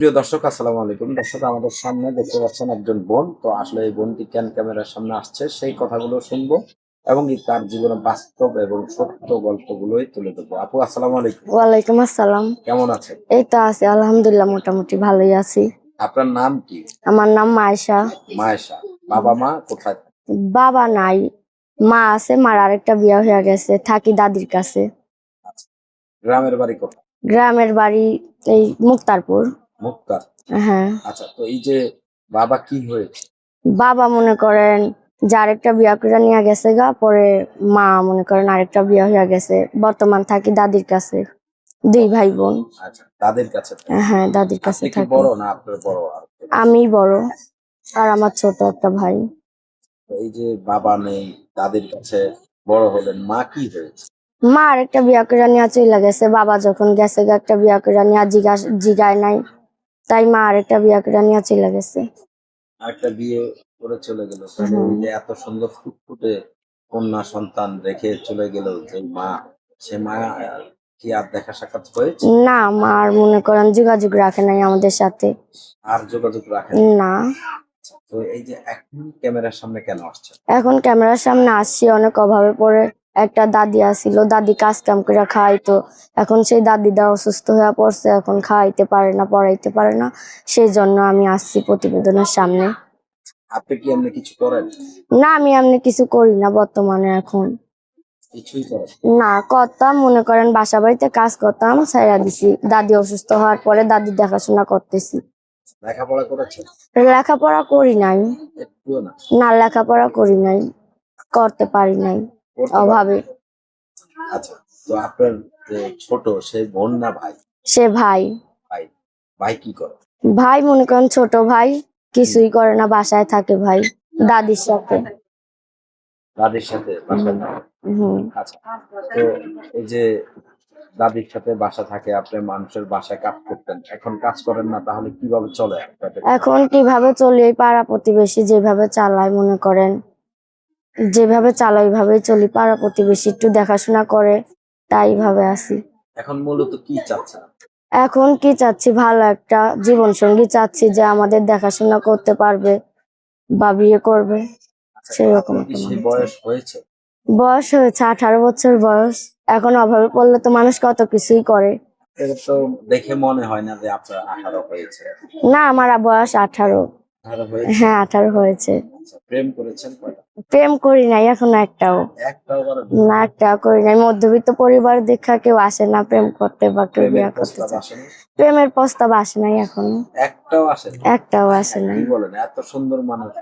প্রিয় দর্শক, আসসালামু আলাইকুম। দর্শক, আমাদের সামনে দেখতে পাচ্ছেন একজন বোন। তো আসলে এই বোনটি কেন ক্যামেরার সামনে আসছে সেই কথাগুলো শুনবো এবং তার জীবনে বাস্তব এবং সত্য গল্পগুলোই তুলে ধরবো। আপু, আসসালামু আলাইকুম। ওয়ালাইকুম আসসালাম। কেমন আছেন? এই তো আছি, আলহামদুলিল্লাহ, মোটামুটি ভালোই আছি। আপনার নাম কি? আমার নাম মায়েশা। মায়েশা। বাবা মা কোথায়? বাবা নাই, মা আছে, মার আরেকটা বিয়ে হয়ে গেছে, থাকি দাদির কাছে। আচ্ছা, গ্রামের বাড়ি কোথায়? গ্রামের বাড়ি এই মুক্তারপুর। মুক্তার। হ্যাঁ। আচ্ছা, তো এই যে বাবা কি হয়েছে? বাবা মনে করেন যে আরেকটা বিয়ে করে নিয়ে গেছে গা, পরে মা মনে করেন আরেকটা বিয়ে হয়ে গেছে, বর্তমান থাকি দাদির কাছে। দুই ভাই বোন। আচ্ছা, তাদের কাছে থাকে। হ্যাঁ, দাদির কাছে আপনি কি থাকি। বড় না আপনার বড় আর কেউ আছে? আমি বড়, আর আমার ছোট একটা ভাই। তো এই যে বাবা নেই, তাদের কাছে বড় হলেন, মা কি হয়েছে? মা আরেকটা বিয়া করে নিয়ে চলে গেছে, বাবা যখন গেছে গা একটা বিয়া করে নিয়ে জিগায় নাই, তাই মা আরেকটা বিয়া করে নিয়ে চলে গেছে। আরেকটা বিয়ে করে চলে গেল। তাহলে এই যে এত সুন্দর ফুটফুটে কন্যা সন্তান রেখে চলে গেল যে মা, সে মা কি আর দেখা সাক্ষাৎ হয়েছে? না, মার মনে করেন যোগাযোগ রাখে নাই আমাদের সাথে। আর যোগাযোগ রাখেন না। তো এই যে এখন ক্যামেরার সামনে কেন আসছে? এখন ক্যামেরার সামনে আসছি অনেক অভাবে পড়ে। একটা দাদি আসিল, দাদি কাজ কাম করে খাওয়াইতো। এখন সেই দাদিটা অসুস্থ হয়ে পড়ছে, এখন খাওয়াইতে পারে না, পড়াইতে পারে না। সেই জন্য আমি আসছি প্রতিবেদনের সামনে। আপনি কি এমনি কিছু করেন? না, আমি এমনি কিছু করি না বর্তমানে এখন। কিছুই করেন? না, করতাম, মনে করেন বাসা বাড়িতে কাজ করতাম, ছাইড়া দিছি। দাদি অসুস্থ হওয়ার পরে দাদির দেখাশোনা করতেছি। লেখাপড়া করেছেন? লেখাপড়া করি নাই। একটুও না? না, লেখাপড়া করি নাই, করতে পারি নাই করতে পারেন? অভাবে। আচ্ছা, তো আপনার যে ছোট, সে বোন না ভাই? সে ভাই। ভাই। ভাই কি করে? ভাই মনে করেন ছোট ভাই, কিছুই করে না, বাসায় থাকে ভাই দাদির সাথে। দাদির সাথে বাসায় থাকে? হম। আচ্ছা, তো এই যে দাদির সাথে বাসা থাকে, আপনি মানুষের বাসায় কাজ করতেন, এখন কাজ করেন না, তাহলে কিভাবে চলে আপনাদের? এখন কিভাবে চলি, এই পাড়া প্রতিবেশী যেভাবে চালায়, মনে করেন যেভাবে চালাই ওইভাবেই চলি। পাড়া প্রতিবেশী একটু দেখাশোনা করে, তাই ভাবে আছি। এখন মূলত কি চাচ্ছেন? এখন কি চাচ্ছি, ভালো একটা জীবন সঙ্গী চাচ্ছি, যে আমাদের দেখাশোনা করতে পারবে বা বিয়ে করবে, আচ্ছা, সেরকম আপনার কি একটা সেই মানুষ। বয়স হয়েছে? বয়স হয়েছে 18 বছর বয়স। এখন অভাবে পড়লে তো মানুষ কত কিছুই করে। এটা তো দেখে মনে হয় না যে আপনার 18 হয়েছে। না, আমার বয়স 18। 18 হয়েছে? হ্যাঁ, 18 হয়েছে। আচ্ছা, প্রেম করেছেন কয়টা? প্রেম করি নাই এখন একটাও। একটাও করেন? না, একটাও করি নাই। মধ্যবিত্ত পরিবার দেখা কেউ আসে না প্রেম করতে বা কেউ প্রেমের বিয়ে করতে প্রস্তাব চায়। আসেনি? প্রেমের প্রস্তাব আসে নাই এখনো। একটাও আসেনি? একটাও আসে কি নাই। বলেন, এত সুন্দর মানুষ,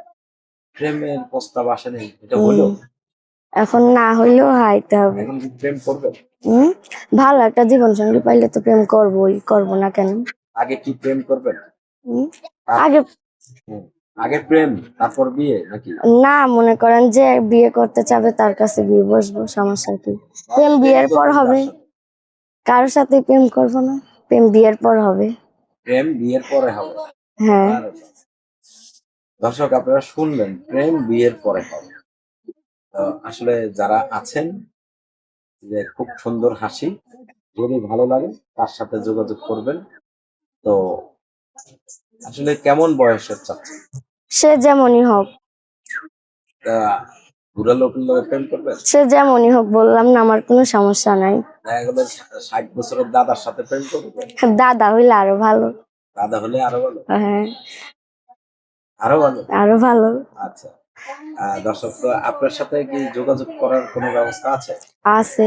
প্রেমের প্রস্তাব আসেনি? এটা হলো? হম। এখন না হইলেও হাইতে হবে। এখন কি প্রেম করবেন? হম। ভালো একটা জীবন সঙ্গী পাইলে তো প্রেম করবোই, করবো না কেন? আগে কি প্রেম করবেন? হম। তার- আগে। হুম, আগে প্রেম তারপর বিয়ে নাকি? না, মনে করেন যে বিয়ে করতে চাবে তার কাছে বিয়ে বসবো, সমস্যা কি? প্রেম বিয়ের পর হবে। কারোর সাথে প্রেম করবো না, প্রেম বিয়ের পর হবে। প্রেম বিয়ের পরে হবে? হ্যাঁ। আর দর্শক, আপনারা শুনলেন, প্রেম বিয়ের পরে হবে। তো আসলে যারা আছেন, যে খুব সুন্দর হাসি, যদি ভালো লাগে তার সাথে যোগাযোগ করবেন। তো আসলে কেমন বয়সের চাচ্ছেন? সে যেমনই হোক। বুড়া লোকের লোক প্রেম করবেন? সে যেমনই হোক, বললাম না, আমার কোনো সমস্যা নাই। দেখা গেল 60 বছরের দাদার সাথে প্রেম করবেন? দাদা হইলে আরো ভালো। দাদা হলে আরো ভালো? হ্যাঁ। আরো ভালো? আরো ভালো। আচ্ছা, দর্শক, তো আপনার সাথে কি যোগাযোগ করার কোনো ব্যবস্থা আছে? আছে।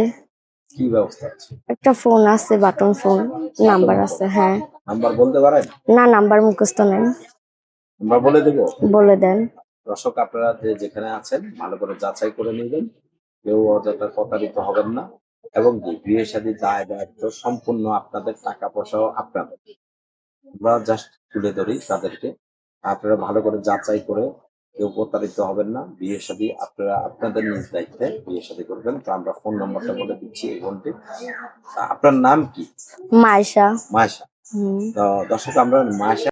কি ব্যবস্থা আছে? একটা ফোন আছে, বাটন ফোন। নাম্বার আছে, হ্যাঁ। নাম্বার বলতে পারেন? না, নাম্বার মুখস্থ নাই। নাম্বার বলে দেবো? বলে দেন। দর্শক, আপনারা যেখানে আছেন ভালো করে যাচাই করে নেবেন, কেউ অযথা প্রতারিত হবেন না। এবং কি বিয়ে শাদী দায় দায়িত্ব সম্পূর্ণ আপনাদের, টাকা পয়সাও আপনাদের। আমরা জাস্ট তুলে ধরি তাদেরকে। আপনারা ভালো করে যাচাই করে, কেউ প্রতারিত হবেন না। বিয়ে শাদী আপনারা আপনাদের নিজ দায়িত্বে বিয়ে শাদী করবেন। তো আমরা ফোন নম্বরটা বলে দিচ্ছি এই বোনটি। আপনার নাম কি? মাইশা। মায়েশা। হম। তো দর্শক, আমরা মায়েশা